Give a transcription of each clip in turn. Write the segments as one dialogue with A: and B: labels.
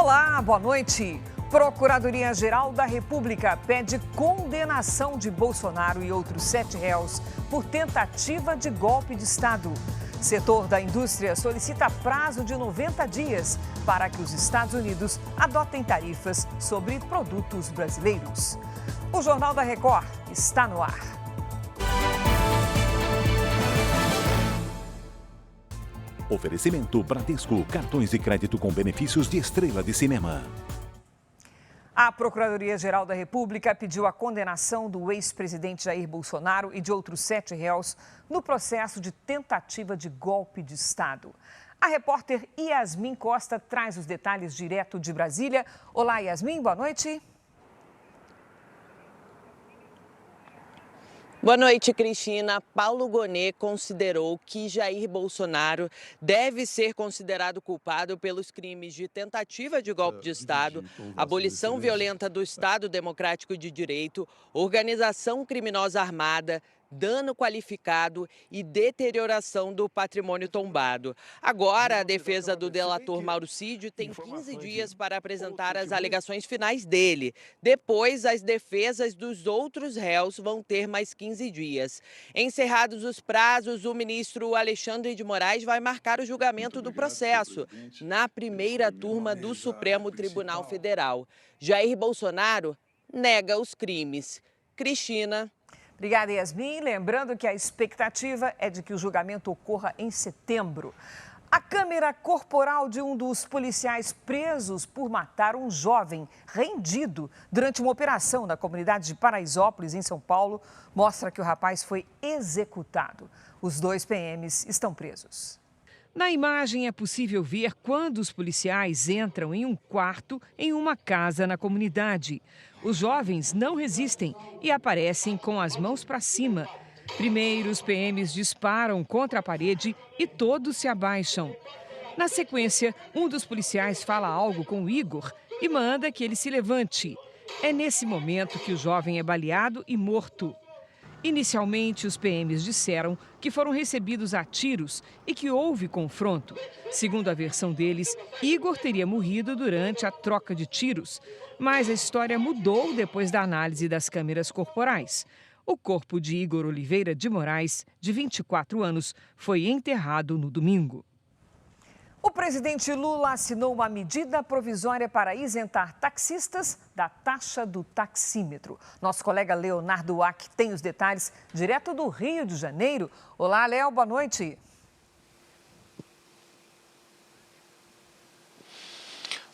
A: Olá, boa noite. Procuradoria-Geral da República pede condenação de Bolsonaro e outros 7 réus por tentativa de golpe de Estado. Setor da indústria solicita prazo de 90 dias para que os Estados Unidos adotem tarifas sobre produtos brasileiros. O Jornal da Record está no ar.
B: Oferecimento Bradesco, cartões de crédito com benefícios de estrela de cinema.
A: A Procuradoria-Geral da República pediu a condenação do ex-presidente Jair Bolsonaro e de outros 7 réus no processo de tentativa de golpe de Estado. A repórter Yasmin Costa traz os detalhes direto de Brasília. Olá, Yasmin, boa noite.
C: Boa noite, Cristina. Paulo Gonet considerou que Jair Bolsonaro deve ser considerado culpado pelos crimes de tentativa de golpe de Estado, abolição violenta do Estado Democrático de Direito, organização criminosa armada, dano qualificado e deterioração do patrimônio tombado. Agora, a defesa do delator Mauro Cid tem 15 dias para apresentar as alegações finais dele. Depois, as defesas dos outros réus vão ter mais 15 dias. Encerrados os prazos, o ministro Alexandre de Moraes vai marcar o julgamento do processo na primeira turma do Supremo Tribunal Federal. Jair Bolsonaro nega os crimes. Cristina.
A: Obrigada, Yasmin. Lembrando que a expectativa é de que o julgamento ocorra em setembro. A câmera corporal de um dos policiais presos por matar um jovem rendido durante uma operação na comunidade de Paraisópolis, em São Paulo, mostra que o rapaz foi executado. Os 2 PMs estão presos.
D: Na imagem é possível ver quando os policiais entram em um quarto em uma casa na comunidade. Os jovens não resistem e aparecem com as mãos para cima. Primeiro, os PMs disparam contra a parede e todos se abaixam. Na sequência, um dos policiais fala algo com o Igor e manda que ele se levante. É nesse momento que o jovem é baleado e morto. Inicialmente, os PMs disseram que foram recebidos a tiros e que houve confronto. Segundo a versão deles, Igor teria morrido durante a troca de tiros. Mas a história mudou depois da análise das câmeras corporais. O corpo de Igor Oliveira de Moraes, de 24 anos, foi enterrado no domingo.
A: O presidente Lula assinou uma medida provisória para isentar taxistas da taxa do taxímetro. Nosso colega Leonardo Ack tem os detalhes direto do Rio de Janeiro. Olá, Léo, boa noite.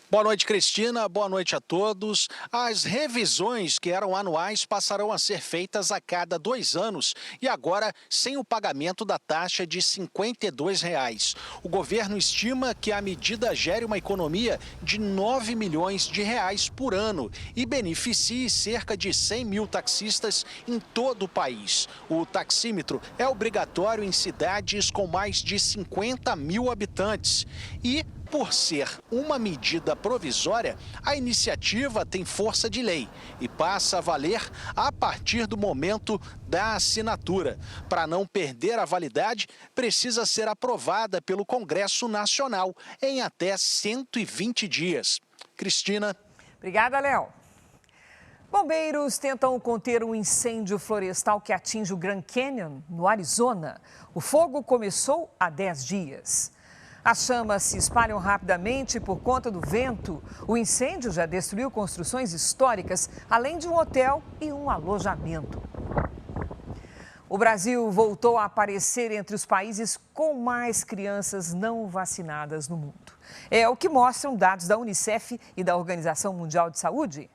E: Boa noite, Cristina. Boa noite a todos. As revisões que eram anuais passarão a ser feitas a cada 2 anos e agora sem o pagamento da taxa de R$ 52. O governo estima que a medida gere uma economia de R$ 9 milhões por ano e beneficie cerca de 100 mil taxistas em todo o país. O taxímetro é obrigatório em cidades com mais de 50 mil habitantes e, por ser uma medida provisória, a iniciativa tem força de lei e passa a valer a partir do momento da assinatura. Para não perder a validade, precisa ser aprovada pelo Congresso Nacional em até 120 dias. Cristina.
A: Obrigada, Léo. Bombeiros tentam conter um incêndio florestal que atinge o Grand Canyon, no Arizona. O fogo começou há 10 dias. As chamas se espalham rapidamente por conta do vento. O incêndio já destruiu construções históricas, além de um hotel e um alojamento. O Brasil voltou a aparecer entre os países com mais crianças não vacinadas no mundo. É o que mostram dados da Unicef e da Organização Mundial de Saúde.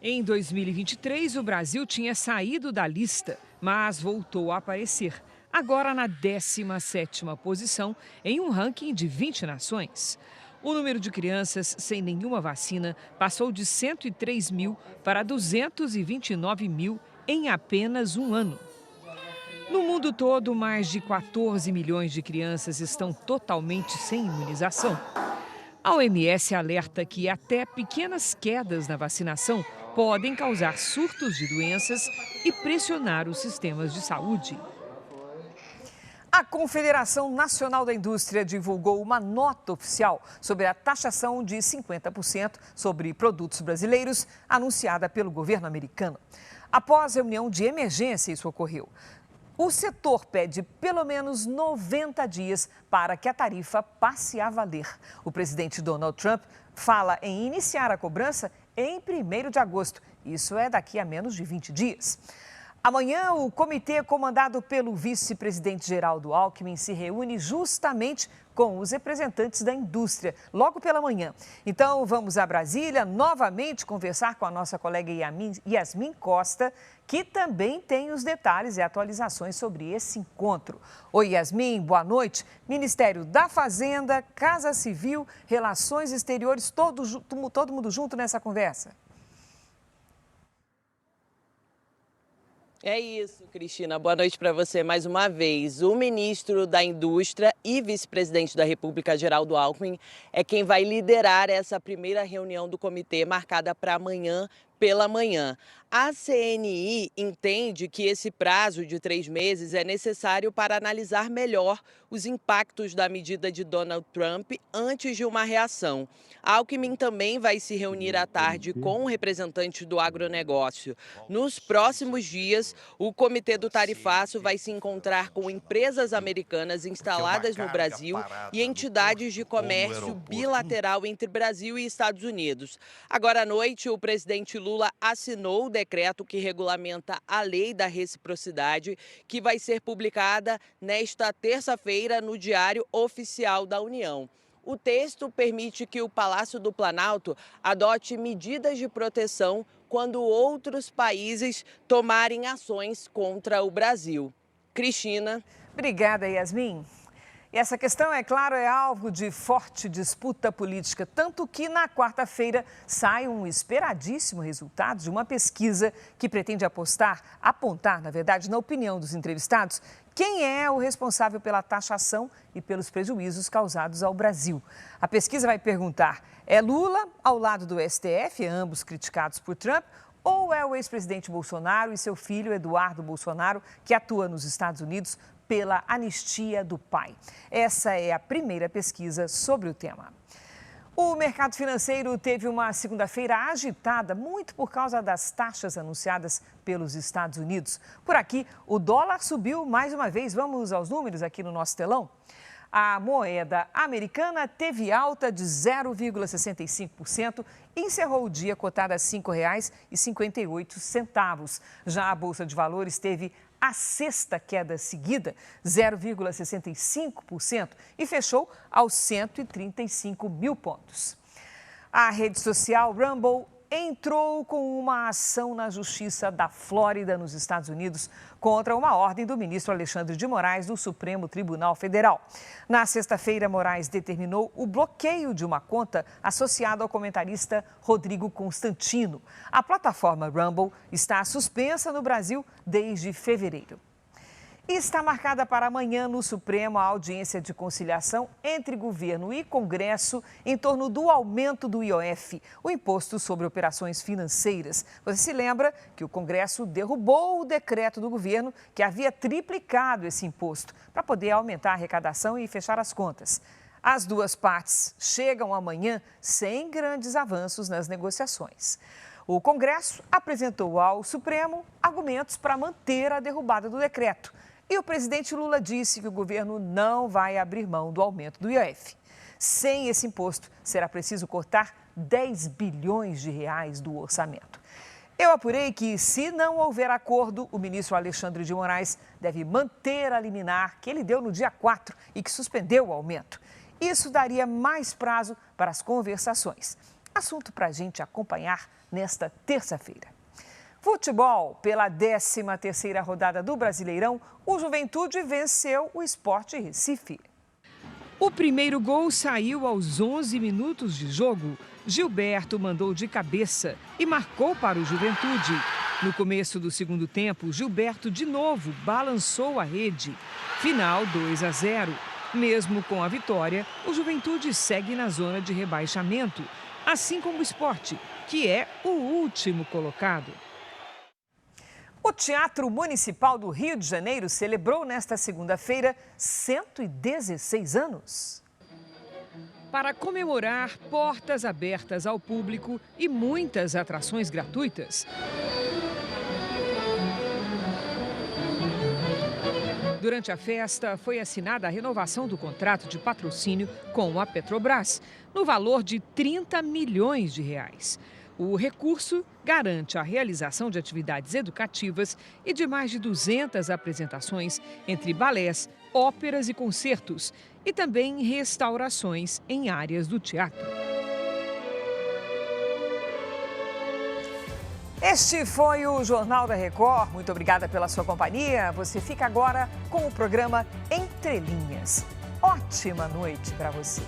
D: Em 2023, o Brasil tinha saído da lista, mas voltou a aparecer. Agora na 17ª posição em um ranking de 20 nações. O número de crianças sem nenhuma vacina passou de 103 mil para 229 mil em apenas um ano. No mundo todo, mais de 14 milhões de crianças estão totalmente sem imunização. A OMS alerta que até pequenas quedas na vacinação podem causar surtos de doenças e pressionar os sistemas de saúde.
A: A A Confederação Nacional da Indústria divulgou uma nota oficial sobre a taxação de 50% sobre produtos brasileiros anunciada pelo governo americano. Após reunião de emergência, isso ocorreu. O setor pede pelo menos 90 dias para que a tarifa passe a valer. O presidente Donald Trump fala em iniciar a cobrança em 1º de agosto. Isso é daqui a menos de 20 dias. Amanhã, o comitê comandado pelo vice-presidente Geraldo Alckmin se reúne justamente com os representantes da indústria, logo pela manhã. Então, vamos a Brasília novamente conversar com a nossa colega Yasmin Costa, que também tem os detalhes e atualizações sobre esse encontro. Oi, Yasmin, boa noite. Ministério da Fazenda, Casa Civil, Relações Exteriores, todo mundo junto nessa conversa.
C: É isso, Cristina. Boa noite para você mais uma vez. O ministro da Indústria e vice-presidente da República, Geraldo Alckmin, é quem vai liderar essa primeira reunião do comitê marcada para amanhã pela manhã. A CNI entende que esse prazo de 3 meses é necessário para analisar melhor os impactos da medida de Donald Trump antes de uma reação. Alckmin também vai se reunir à tarde com representantes do agronegócio. Nos próximos dias, o Comitê do Tarifaço vai se encontrar com empresas americanas instaladas no Brasil e entidades de comércio bilateral entre Brasil e Estados Unidos. Agora à noite, o presidente Lula assinou o decreto que regulamenta a lei da reciprocidade, que vai ser publicada nesta terça-feira no Diário Oficial da União. O texto permite que o Palácio do Planalto adote medidas de proteção quando outros países tomarem ações contra o Brasil. Cristina.
A: Obrigada, Yasmin. E essa questão, é claro, é alvo de forte disputa política, tanto que na quarta-feira sai um esperadíssimo resultado de uma pesquisa que pretende apontar, na verdade, na opinião dos entrevistados, quem é o responsável pela taxação e pelos prejuízos causados ao Brasil. A pesquisa vai perguntar, é Lula ao lado do STF, ambos criticados por Trump, ou é o ex-presidente Bolsonaro e seu filho Eduardo Bolsonaro, que atua nos Estados Unidos pela anistia do pai? Essa é a primeira pesquisa sobre o tema. O mercado financeiro teve uma segunda-feira agitada, muito por causa das taxas anunciadas pelos Estados Unidos. Por aqui, o dólar subiu mais uma vez. Vamos aos números aqui no nosso telão? A moeda americana teve alta de 0,65% e encerrou o dia cotada a R$ 5,58. Já a Bolsa de Valores teve a sexta queda seguida, 0,65%, e fechou aos 135 mil pontos. A rede social Rumble entrou com uma ação na Justiça da Flórida, nos Estados Unidos, contra uma ordem do ministro Alexandre de Moraes do Supremo Tribunal Federal. Na sexta-feira, Moraes determinou o bloqueio de uma conta associada ao comentarista Rodrigo Constantino. A plataforma Rumble está suspensa no Brasil desde fevereiro. E está marcada para amanhã no Supremo a audiência de conciliação entre governo e Congresso em torno do aumento do IOF, o Imposto sobre Operações Financeiras. Você se lembra que o Congresso derrubou o decreto do governo que havia triplicado esse imposto para poder aumentar a arrecadação e fechar as contas. As duas partes chegam amanhã sem grandes avanços nas negociações. O Congresso apresentou ao Supremo argumentos para manter a derrubada do decreto. E o presidente Lula disse que o governo não vai abrir mão do aumento do IOF. Sem esse imposto, será preciso cortar 10 bilhões de reais do orçamento. Eu apurei que, se não houver acordo, o ministro Alexandre de Moraes deve manter a liminar que ele deu no dia 4 e que suspendeu o aumento. Isso daria mais prazo para as conversações. Assunto para a gente acompanhar nesta terça-feira. Futebol, pela 13ª rodada do Brasileirão, o Juventude venceu o Sport Recife.
D: O primeiro gol saiu aos 11 minutos de jogo. Gilberto mandou de cabeça e marcou para o Juventude. No começo do segundo tempo, Gilberto de novo balançou a rede. Final 2-0. Mesmo com a vitória, o Juventude segue na zona de rebaixamento, assim como o Sport, que é o último colocado.
A: O Teatro Municipal do Rio de Janeiro celebrou nesta segunda-feira 116 anos.
D: Para comemorar, portas abertas ao público e muitas atrações gratuitas. Durante a festa, foi assinada a renovação do contrato de patrocínio com a Petrobras, no valor de 30 milhões de reais. O recurso garante a realização de atividades educativas e de mais de 200 apresentações entre balés, óperas e concertos, e também restaurações em áreas do teatro.
A: Este foi o Jornal da Record. Muito obrigada pela sua companhia. Você fica agora com o programa Entre Linhas. Ótima noite para você.